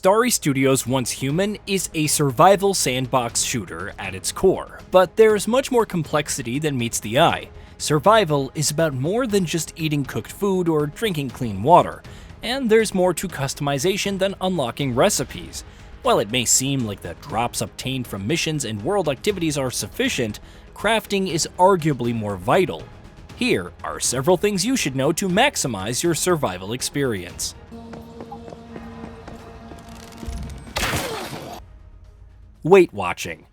Starry Studios' Once Human is a survival sandbox shooter at its core, but there's much more complexity than meets the eye. Survival is about more than just eating cooked food or drinking clean water, and there's more to customization than unlocking recipes. While it may seem like the drops obtained from missions and world activities are sufficient, crafting is arguably more vital. Here are several things you should know to maximize your survival experience. Weight watching.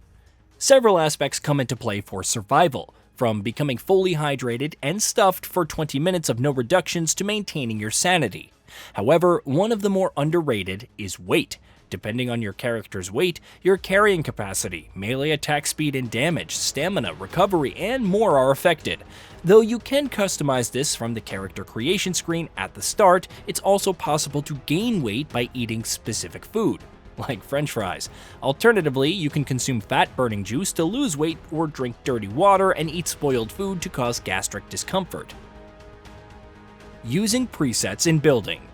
Several aspects come into play for survival, from becoming fully hydrated and stuffed for 20 minutes of no reductions to maintaining your sanity. However, one of the more underrated is weight. Depending on your character's weight, your carrying capacity, melee attack speed and damage, stamina, recovery, and more are affected. Though you can customize this from the character creation screen at the start, it's also possible to gain weight by eating specific food, like french fries. Alternatively, you can consume fat-burning juice to lose weight or drink dirty water and eat spoiled food to cause gastric discomfort. Using presets in building.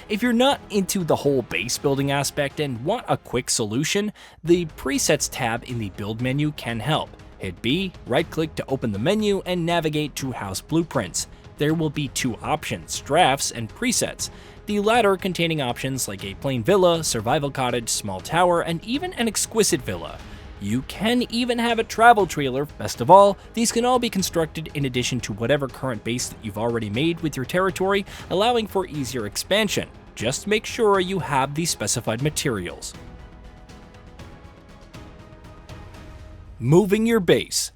If you're not into the whole base building aspect and want a quick solution, the Presets tab in the build menu can help. Hit B, right-click to open the menu, and navigate to House Blueprints. There will be two options, Drafts and Presets, the latter containing options like a plain villa, survival cottage, small tower, and even an exquisite villa. You can even have a travel trailer. Best of all, these can all be constructed in addition to whatever current base that you've already made with your territory, allowing for easier expansion. Just make sure you have the specified materials. Moving your base.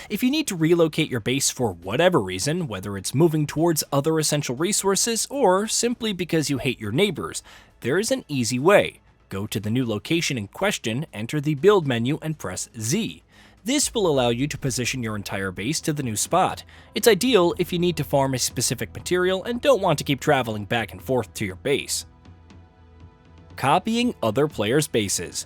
If you need to relocate your base for whatever reason, whether it's moving towards other essential resources or simply because you hate your neighbors, there is an easy way. Go to the new location in question, enter the build menu, and press Z. This will allow you to position your entire base to the new spot. It's ideal if you need to farm a specific material and don't want to keep traveling back and forth to your base. Copying other players' bases.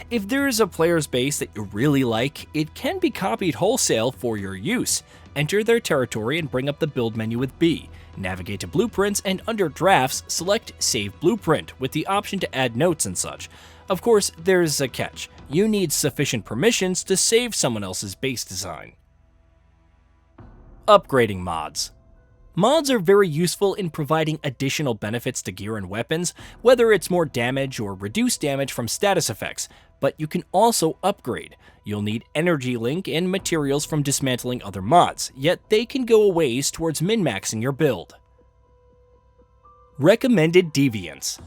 If there is a player's base that you really like, it can be copied wholesale for your use. Enter their territory and bring up the build menu with B. Navigate to Blueprints and under Drafts, select Save Blueprint with the option to add notes and such. Of course, there's a catch. You need sufficient permissions to save someone else's base design. Upgrading mods. Mods are very useful in providing additional benefits to gear and weapons, whether it's more damage or reduced damage from status effects, but you can also upgrade. You'll need energy link and materials from dismantling other mods, yet they can go a ways towards min-maxing your build. Recommended Deviants.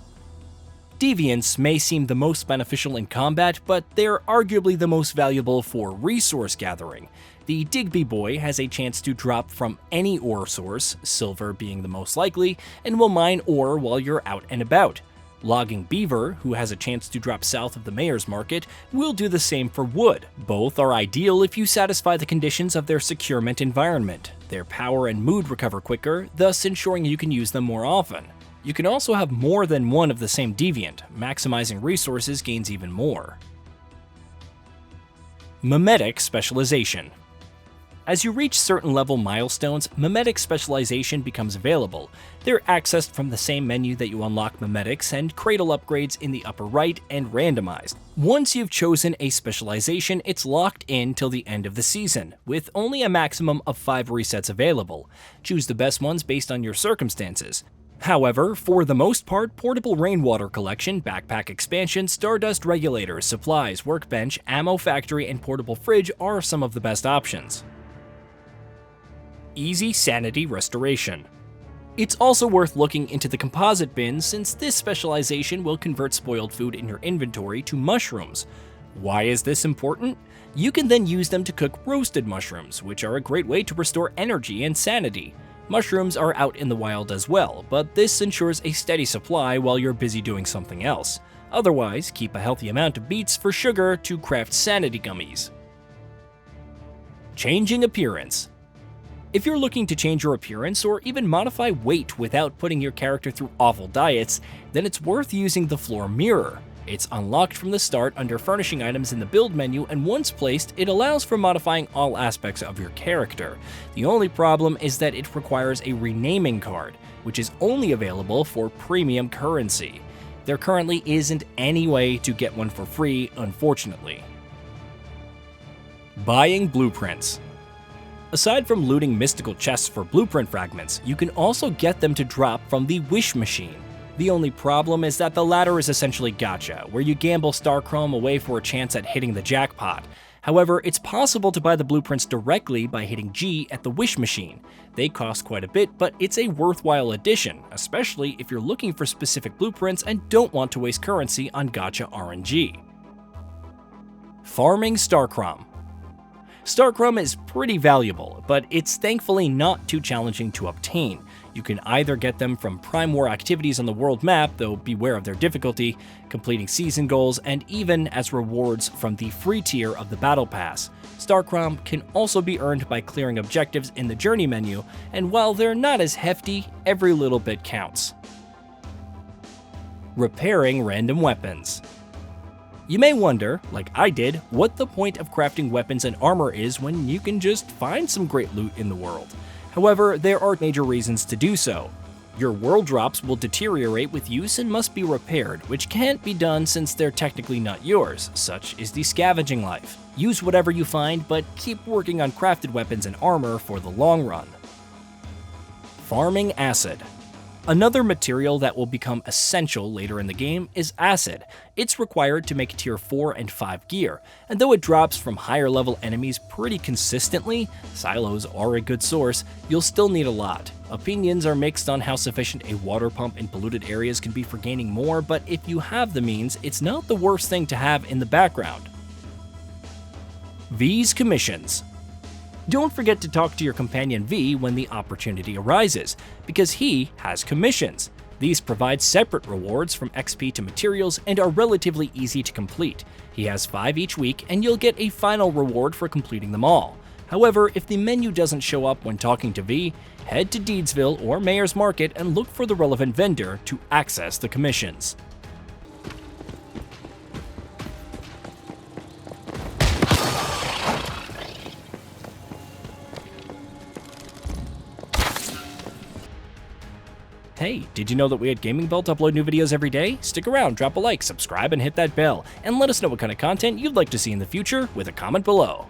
Deviants may seem the most beneficial in combat, but they're arguably the most valuable for resource gathering. The Digby Boy has a chance to drop from any ore source, silver being the most likely, and will mine ore while you're out and about. Logging Beaver, who has a chance to drop south of the Mayor's Market, will do the same for wood. Both are ideal if you satisfy the conditions of their securement environment. Their power and mood recover quicker, thus ensuring you can use them more often. You can also have more than one of the same deviant. Maximizing resources gains even more. Mimetic Specialization. As you reach certain level milestones, mimetic specialization becomes available. They're accessed from the same menu that you unlock mimetics and cradle upgrades in the upper right and randomized. Once you've chosen a specialization, it's locked in till the end of the season, with only a maximum of 5 resets available. Choose the best ones based on your circumstances. However, for the most part, portable rainwater collection, backpack expansion, stardust regulators, supplies, workbench, ammo factory, and portable fridge are some of the best options. Easy sanity restoration. It's also worth looking into the composite bin since this specialization will convert spoiled food in your inventory to mushrooms. Why is this important? You can then use them to cook roasted mushrooms, which are a great way to restore energy and sanity. Mushrooms are out in the wild as well, but this ensures a steady supply while you're busy doing something else. Otherwise, keep a healthy amount of beets for sugar to craft sanity gummies. Changing appearance. If you're looking to change your appearance or even modify weight without putting your character through awful diets, then it's worth using the floor mirror. It's unlocked from the start under furnishing items in the build menu, and once placed, it allows for modifying all aspects of your character. The only problem is that it requires a renaming card, which is only available for premium currency. There currently isn't any way to get one for free, unfortunately. Buying blueprints. Aside from looting mystical chests for blueprint fragments, you can also get them to drop from the wish machine. The only problem is that the latter is essentially gacha, where you gamble Starchrom away for a chance at hitting the jackpot. However, it's possible to buy the blueprints directly by hitting G at the wish machine. They cost quite a bit, but it's a worthwhile addition, especially if you're looking for specific blueprints and don't want to waste currency on gacha RNG. Farming Starchrom. Starchrom is pretty valuable, but it's thankfully not too challenging to obtain. You can either get them from Prime War activities on the world map, though beware of their difficulty, completing season goals, and even as rewards from the free tier of the Battle Pass. Starchrom can also be earned by clearing objectives in the journey menu, and while they're not as hefty, every little bit counts. Repairing random weapons. You may wonder, like I did, what the point of crafting weapons and armor is when you can just find some great loot in the world. However, there are major reasons to do so. Your world drops will deteriorate with use and must be repaired, which can't be done since they're technically not yours. Such is the scavenging life. Use whatever you find, but keep working on crafted weapons and armor for the long run. Farming acid. Another material that will become essential later in the game is acid. It's required to make tier 4 and 5 gear, and though it drops from higher level enemies pretty consistently, silos are a good source, you'll still need a lot. Opinions are mixed on how sufficient a water pump in polluted areas can be for gaining more, but if you have the means, it's not the worst thing to have in the background. V's commissions. Don't forget to talk to your companion V when the opportunity arises, because he has commissions. These provide separate rewards from XP to materials and are relatively easy to complete. He has 5 each week, and you'll get a final reward for completing them all. However, if the menu doesn't show up when talking to V, head to Deedsville or Mayor's Market and look for the relevant vendor to access the commissions. Hey, did you know that we at GamingBolt upload new videos every day? Stick around, drop a like, subscribe, and hit that bell, and let us know what kind of content you'd like to see in the future with a comment below.